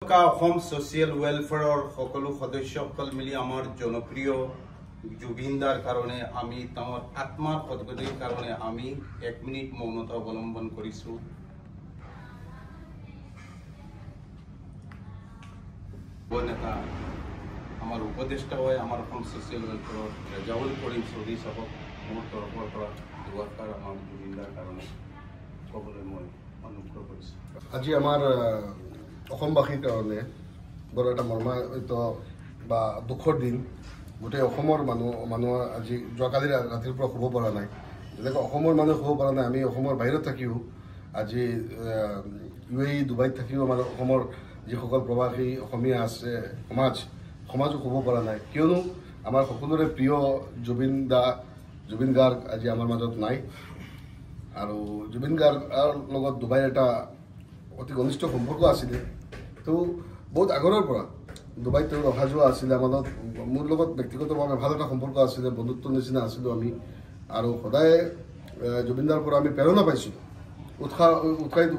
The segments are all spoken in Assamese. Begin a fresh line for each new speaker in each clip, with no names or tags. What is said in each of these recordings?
सोशियल वेलफेयर सकलो सदस्य मिली आमार जनप्रिय जुबिनदार कारणे आमी तार आत्मार सद्गतिर कारणे आमी 1 मिनिट मौनता अवलम्बन करिसु। नेता आमार उपदेष्टा है आमार सोशियल वेलफेयर रेजाउल करीम चौधरी साहब मोर तरफर पर दुआकार आमार जुबिनदार कारणे कबले मैं अनुग्रह करिसु।
আজি आमार অসমবাসীৰ কাৰণে বৰ এটা মৰ্মাহত বা দুখৰ দিন। গোটেই অসমৰ মানুহ আজি যোৱাকালি ৰাতিৰ পৰা শুব পৰা নাই। যেনেকৈ অসমৰ মানুহ শুব পৰা নাই, আমি অসমৰ বাহিৰত থাকিও আজি UAE ডুবাইত থাকিও আমাৰ অসমৰ যিসকল প্ৰবাসী অসমীয়া আছে সমাজো শুব পৰা নাই, কিয়নো আমাৰ সকলোৰে প্ৰিয় জুবিন গাৰ্গ আজি আমাৰ মাজত নাই। আৰু জুবিন গাৰ্গৰ লগত ডুবাইৰ এটা অতি ঘনিষ্ঠ সম্পৰ্ক আছিলে। তো বহুত আগৰৰ পৰা ডুবাইত তেওঁ অহা যোৱা আছিলে, মোৰ লগত ব্যক্তিগতভাৱে ভাল এটা সম্পৰ্ক আছিলে, বন্ধুত্বৰ নিচিনা আছিলোঁ আমি। আৰু সদায় জুবিনদাৰ পৰা আমি প্ৰেৰণা পাইছিলোঁ, উৎসাহিত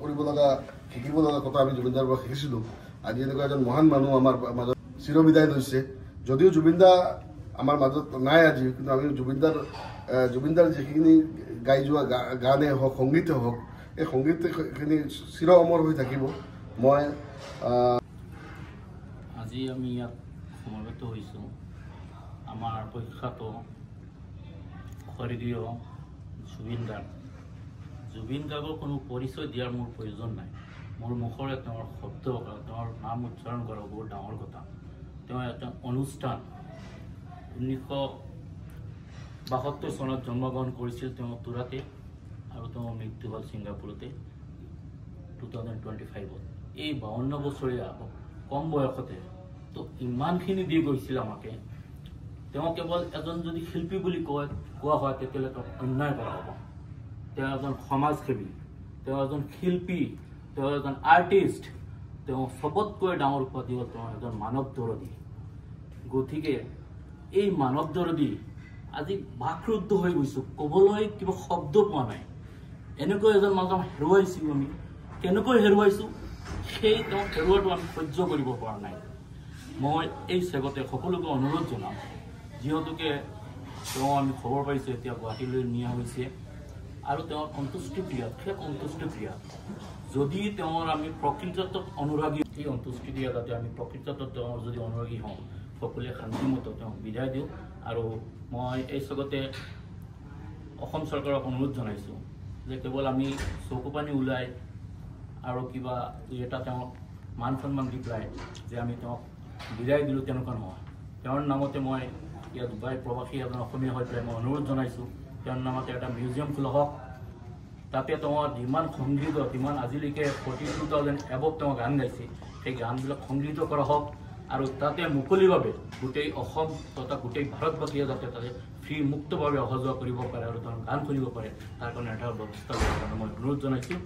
কৰিব লগা শিকিব লগা কথা আমি জুবিনদাৰ পৰা শিকিছিলোঁ। আজি এনেকুৱা এজন মহান মানুহ আমাৰ মাজত চিৰবিদায় লৈছে। যদিও জুবিনদা আমাৰ মাজত নাই আজি, কিন্তু আমি জুবিনদাৰ যিখিনি গাই যোৱা গানে হওক সংগীতে হওক, এই সংগীতখিনি চিৰ অমৰ হৈ থাকিব। মই
আজি আমি ইয়াত সমবেত হৈছোঁ আমাৰ প্ৰখ্যাত স্বৰ্গীয় জুবিন গাৰ্গৰ কোনো পৰিচয় দিয়াৰ মোৰ প্ৰয়োজন নাই। মোৰ মুখৰে তেওঁৰ শব্দ তেওঁৰ নাম উচ্চাৰণ কৰা বহুত ডাঙৰ কথা। তেওঁ এটা অনুষ্ঠান 1972 চনত জন্মগ্ৰহণ কৰিছিল তেওঁ তুৰাতে, আৰু তেওঁৰ মৃত্যু হ'ল ছিংগাপুৰতে 2025। এই 52 বছৰীয়া কম বয়সতে তো ইমানখিনি দি গৈছিল আমাকে। তেওঁ কেৱল এজন যদি শিল্পী বুলি কোৱা হয় তেতিয়াহ'লে তেওঁক অন্যায় কৰা হ'ব। তেওঁ এজন সমাজসেৱী, তেওঁ এজন শিল্পী, তেওঁ এজন আৰ্টিষ্ট, তেওঁ চবতকৈ ডাঙৰ উপাধি হ'ল তেওঁ এজন মানৱ দৰদী। গতিকে এই মানৱ দৰদী আজি বাকৰুদ্ধ হৈ গৈছোঁ, ক'বলৈ কিবা শব্দ পোৱা নাই। এনেকৈ এজন মানুহ হেৰুৱাইছোঁ আমি। কেনেকৈ হেৰুৱাইছোঁ সেই তেওঁ হেৰুৱাটো আমি সহ্য কৰিব পৰা নাই। মই এই চেগতে সকলোকে অনুৰোধ জনাম, যিহেতুকে তেওঁ আমি খবৰ পাইছোঁ এতিয়া গুৱাহাটীলৈ নিয়া হৈছে, আৰু তেওঁৰ অন্ত্যেষ্টিক্ৰিয়াত শেষ অন্ত্যেষ্টিক্ৰিয়াত যদি তেওঁৰ আমি প্ৰকৃতত অনুৰাগী, সেই অন্ত্যেষ্টিক্ৰিয়া যাতে আমি প্ৰকৃতত তেওঁৰ যদি অনুৰাগী হওঁ, সকলোৱে শান্তিমতো তেওঁক বিদায় দিওঁ। আৰু মই এই চেগতে অসম চৰকাৰক অনুৰোধ জনাইছোঁ যে কেৱল আমি চকু পানী ওলাই আৰু কিবা এটা তেওঁক মান সন্মান দি পেলাই যে আমি তেওঁক বিদায় দিলোঁ তেনেকুৱা নহয়। তেওঁৰ নামতে মই ইয়াত ডুবাই প্ৰবাসী এজন অসমীয়া হৈ পেলাই মই অনুৰোধ জনাইছোঁ, তেওঁৰ নামতে এটা মিউজিয়াম খোলা হওক। তাতে তেওঁৰ যিমান সংগীত যিমান আজিলৈকে 42,000 এবভ তেওঁ গান গাইছে, সেই গানবিলাক সংগৃহীত কৰা হওক, আৰু তাতে মুকলিভাৱে গোটেই অসম তথা গোটেই ভাৰতবাসীয়ে যাতে তাতে ফ্ৰী মুক্তভাৱে অহা যোৱা কৰিব পাৰে আৰু তেওঁৰ গান শুনিব পাৰে, তাৰ কাৰণে এটা ব্যৱস্থা লোৱাৰ কাৰণে মই অনুৰোধ জনাইছোঁ।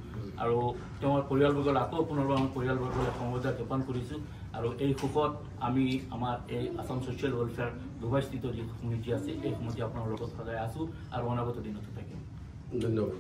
আৰু তেওঁৰ পৰিয়ালবৰ্গলৈ আকৌ পুনৰবাৰ মই পৰিয়ালবৰ্গলৈ সমবেদনা জ্ঞাপন কৰিছোঁ। আৰু এই শোকত আমি আমাৰ এই আসাম ছ'চিয়েল ৱেলফেয়াৰ ডুবাইস্থিত যি সমিতি আছে, এই সমিতি আপোনাৰ লগত সদায় আছোঁ আৰু অনাগত দিনতো থাকিম।
ধন্যবাদ।